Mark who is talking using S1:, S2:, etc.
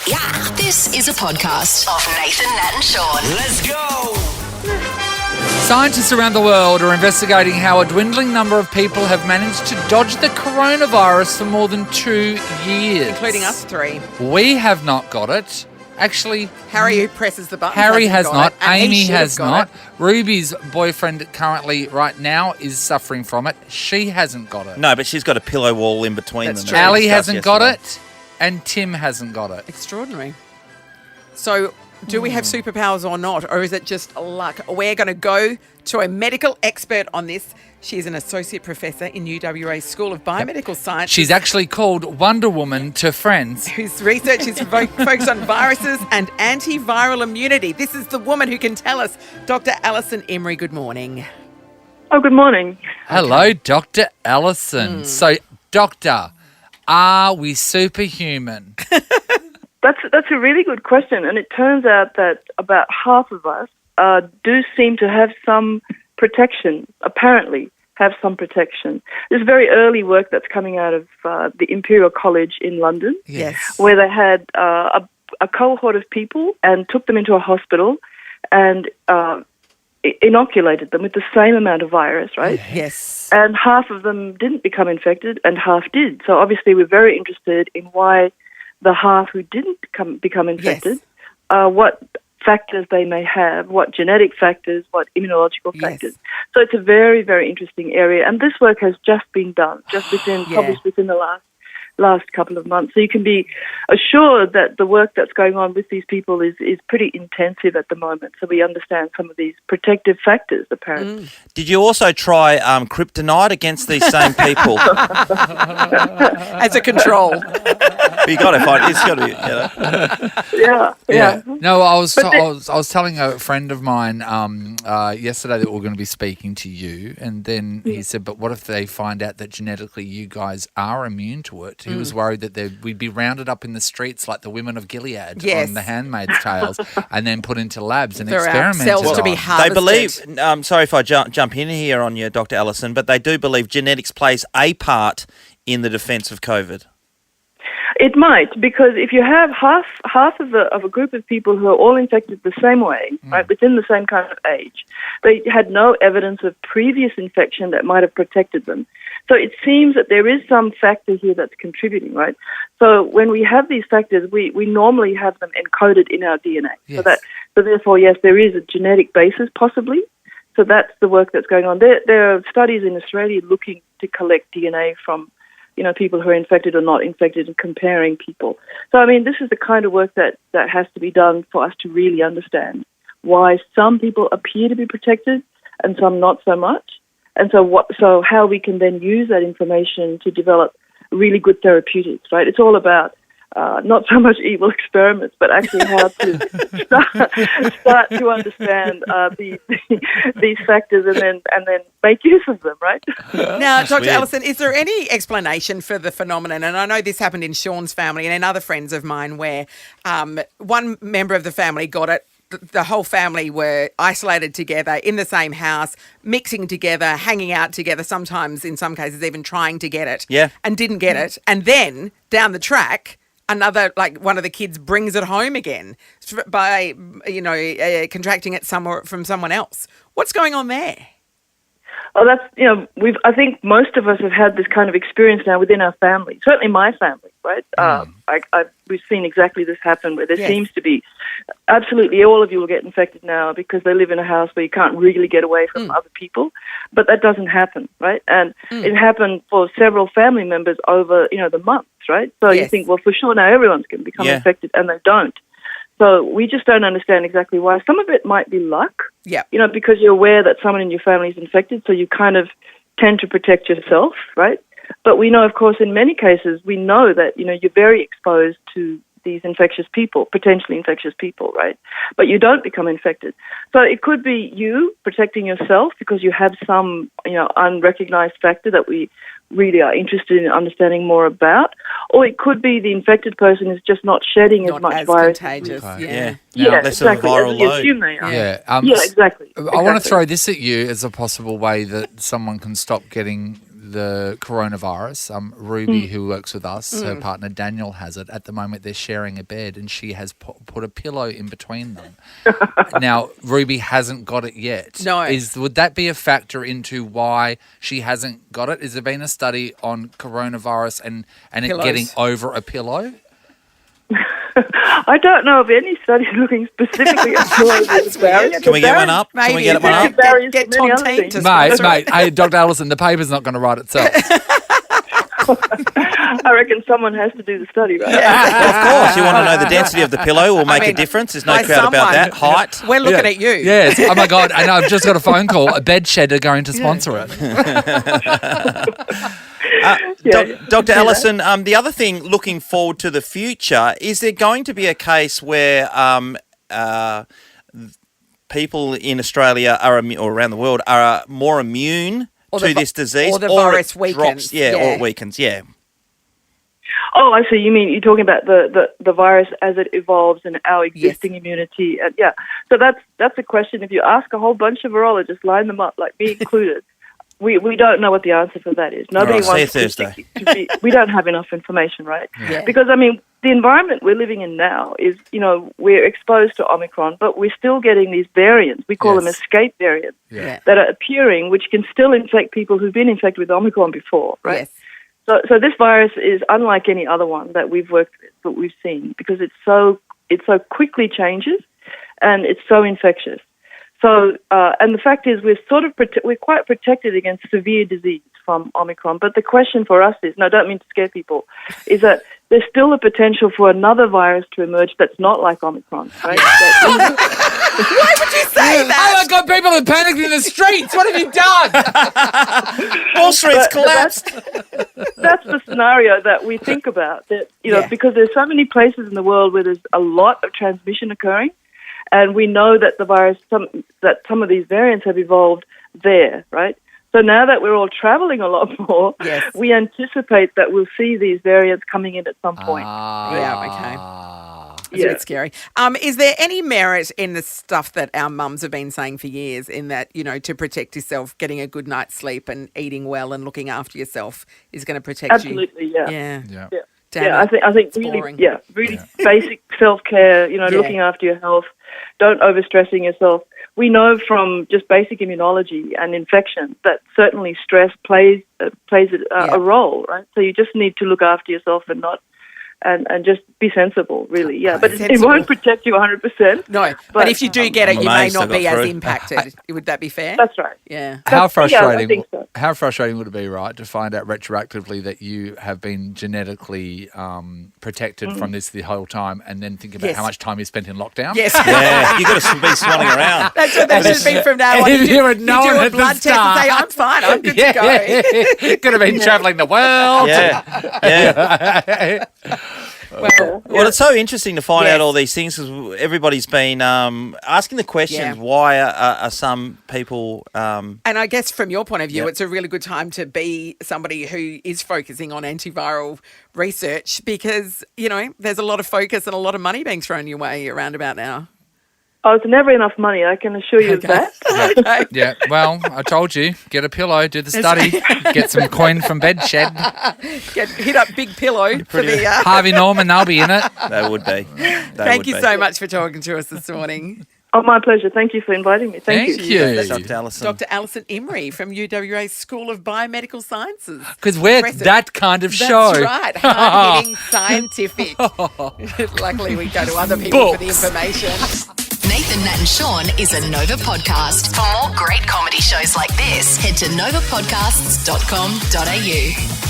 S1: Yeah, this is a podcast of Nathan, Nat and Shaun.
S2: Let's go!
S3: Scientists around the world are investigating how a dwindling number of people have managed to dodge the coronavirus for more than 2 years.
S4: Including us three.
S3: We have not got it. Actually,
S4: Harry, who presses the button,
S3: Harry has not.
S4: it, and he
S3: Amy
S4: should
S3: has
S4: have got
S3: not.
S4: it.
S3: Ruby's boyfriend currently right now is suffering from it. She hasn't got it.
S5: No, but she's got a pillow wall in between
S4: That's
S5: them.
S4: true.
S5: as we
S3: Ali
S5: discussed
S3: hasn't got
S5: yesterday.
S3: it, and Tim hasn't got it.
S4: Extraordinary. So, do we have superpowers or not, or is it just luck? We're going to go to a medical expert on this. She's an associate professor in UWA's School of Biomedical Science.
S3: She's actually called Wonder Woman to friends.
S4: Whose research is focused on viruses and antiviral immunity. This is the woman who can tell us. Dr. Allison Imrie, good morning.
S6: Oh, good morning.
S3: Hello, Dr. Allison. So, Doctor, are we superhuman?
S6: That's a really good question, and it turns out that about half of us do seem to have some protection, apparently have some protection. There's very early work that's coming out of the Imperial College in London,
S4: Yes.
S6: where they had a cohort of people and took them into a hospital and inoculated them with the same amount of virus, right?
S4: Yes.
S6: And half of them didn't become infected and half did. So obviously we're very interested in why the half who didn't become infected, what factors they may have, what genetic factors, what immunological
S4: Yes.
S6: factors. So it's a very, very interesting area. And this work has just been done, published within the last couple of months. So you can be assured that the work that's going on with these people is pretty intensive at the moment. So we understand some of these protective factors, apparently.
S5: Did you also try kryptonite against these same people?
S4: As a control.
S5: You got to find it's got to be.
S6: Yeah.
S3: No, I was telling a friend of mine yesterday that we're going to be speaking to you, and then he said, "But what if they find out that genetically you guys are immune to it?" He was worried that we'd be rounded up in the streets like the women of Gilead
S4: Yes.
S3: on The Handmaid's Tales, and then put into labs and
S4: For our
S3: experimented
S4: cells to
S3: on.
S4: be
S5: They
S4: harvested.
S5: believe. Sorry if I jump in here on you, Dr. Allison, but they do believe genetics plays a part in the defence of COVID.
S6: It might, because if you have half of a group of people who are all infected the same way, right, within the same kind of age, they had no evidence of previous infection that might have protected them. So it seems that there is some factor here that's contributing, right? So when we have these factors, we normally have them encoded in our DNA.
S3: Yes.
S6: So therefore, yes, there is a genetic basis possibly. So that's the work that's going on. There are studies in Australia looking to collect DNA from people who are infected or not infected and comparing people. So, I mean, this is the kind of work that has to be done for us to really understand why some people appear to be protected and some not so much. And so how we can then use that information to develop really good therapeutics, right? It's all about not so much evil experiments, but actually how to start to understand these factors and then make use of them, right?
S4: Now, Dr.
S5: weird.
S4: Allison, is there any explanation for the phenomenon? And I know this happened in Shaun's family and in other friends of mine where one member of the family got it. The whole family were isolated together in the same house, mixing together, hanging out together, sometimes in some cases even trying to get it.
S5: Yeah.
S4: And didn't get it. And then down the track, another, one of the kids brings it home again by, contracting it from someone else. What's going on there?
S6: Oh, that's, I think most of us have had this kind of experience now within our family, certainly my family, right? We've seen exactly this happen where there seems to be absolutely all of you will get infected now because they live in a house where you can't really get away from other people, but that doesn't happen, right? And it happened for several family members over, the months, right? So you think, well, for sure now everyone's going to become infected, and they don't. So we just don't understand exactly why. Some of it might be luck, because you're aware that someone in your family is infected, so you kind of tend to protect yourself, right? But we know, of course, in many cases, we know that, you're very exposed to these infectious people, potentially infectious people, right? But you don't become infected. So it could be you protecting yourself because you have some, unrecognized factor that we really are interested in understanding more about, or it could be the infected person is just not shedding as much virus.
S4: Contagious.
S5: Yeah.
S6: Yeah,
S5: Less of a
S6: exactly.
S5: viral
S6: As we
S5: load.
S6: assume they are.
S3: Yeah,
S6: Yeah, exactly.
S3: I want to throw this at you as a possible way that someone can stop getting the coronavirus. Ruby, who works with us, her partner Daniel has it. At the moment, they're sharing a bed, and she has put a pillow in between them. Now, Ruby hasn't got it yet.
S4: No.
S3: Would that be a factor into why she hasn't got it? Has there been a study on coronavirus and it
S4: Pillows.
S3: getting over a pillow?
S6: I don't know of any studies looking specifically at pillows as a barrier.
S5: Can we get one up? Can we get one up?
S6: Barriers
S4: Get
S6: to many other
S4: Tontine
S6: things.
S4: to
S3: Mate,
S4: sponsor it.
S3: hey, Dr. Allison, the paper's not going to write itself.
S6: I reckon someone has to do the study, right?
S5: Of course, you want to know the density of the pillow will make a difference. There's no
S4: by
S5: doubt about that. Height.
S4: We're looking at you.
S3: Yes. Oh, my God. And I've just got a phone call. A bed shed are going to sponsor it.
S5: Dr. Allison, the other thing, looking forward to the future, is there going to be a case where people in Australia or around the world are more immune to this disease,
S4: or the virus
S5: it
S4: weakens.
S5: drops, or it weakens,
S6: Oh, I see. You mean you're talking about the virus as it evolves and our existing immunity? So that's a question. If you ask a whole bunch of virologists, line them up, like me included, we don't know what the answer for that is. Nobody
S5: All right,
S6: wants
S5: see you Thursday.
S6: to be. We don't have enough information, right?
S4: Yeah.
S6: Because I mean, the environment we're living in now is, we're exposed to Omicron, but we're still getting these variants. We call them escape variants
S4: Yeah.
S6: that are appearing, which can still infect people who've been infected with Omicron before, right?
S4: Yes.
S6: So this virus is unlike any other one that we've worked with, that we've seen, because it so quickly changes, and it's so infectious. So and the fact is, we're quite protected against severe disease from Omicron. But the question for us is, no, I don't mean to scare people, is that there's still a potential for another virus to emerge that's not like Omicron, right?
S4: Why would you say that?
S3: Oh, my God, people are panicking in the streets. What have you done?
S5: Wall Street's collapsed.
S6: That's the scenario that we think about. That because there's so many places in the world where there's a lot of transmission occurring, and we know that the virus, some of these variants have evolved there, right? So now that we're all traveling a lot more, we anticipate that we'll see these variants coming in at some point.
S4: It's a bit scary. Is there any merit in the stuff that our mums have been saying for years, in that, to protect yourself, getting a good night's sleep and eating well and looking after yourself is going to protect you?
S6: Absolutely, yeah.
S4: Yeah.
S6: I think really,
S4: boring.
S6: really basic self-care, looking after your health, don't overstressing yourself. We know from just basic immunology and infection that certainly stress plays a role, right? So you just need to look after yourself and not and just be sensible, really. Yeah, but it won't protect you 100%.
S4: No, but if you do get it, you may
S5: amazed I
S4: not
S5: got
S4: be as
S5: through.
S4: impacted. Would that be fair?
S6: That's right.
S4: Yeah.
S3: How frustrating!
S6: I think so.
S3: How frustrating would it be, right, to find out retroactively that you have been genetically protected from this the whole time, and then think about how much time you spent in lockdown?
S4: Yes.
S5: Yeah, you got to be swanning around.
S4: That's what that should be from now on.
S3: If you had
S4: do
S3: known
S4: a
S3: at the
S4: blood test and
S3: start.
S4: say, I'm fine, I'm good to go.
S3: Could have been travelling the world.
S5: Yeah. Well, it's so interesting to find
S4: Yes.
S5: out all these things, because everybody's been asking the questions,
S4: Yeah.
S5: why are some people...
S4: And I guess from your point of view, it's a really good time to be somebody who is focusing on antiviral research, because, there's a lot of focus and a lot of money being thrown your way around about now.
S6: Oh, it's never enough money, I can assure you of that.
S4: Okay.
S3: Yeah, well, I told you, get a pillow, do the study, get some coin from Bedshed.
S4: Hit up Big Pillow for the...
S3: Harvey Norman, they'll be in it.
S5: They would be.
S4: Thank you so much for talking to us this morning.
S6: Oh, my pleasure. Thank you for inviting me. Thank you.
S3: you.
S5: Dr. Allison.
S4: Dr. Allison Imrie from UWA's School of Biomedical Sciences.
S3: Because we're
S4: Impressive.
S3: that kind of show.
S4: That's right. Hard-hitting, scientific. Luckily, we go to other people for the information.
S1: Nathan, Nat and Shaun is a Nova podcast. For more great comedy shows like this, head to novapodcasts.com.au.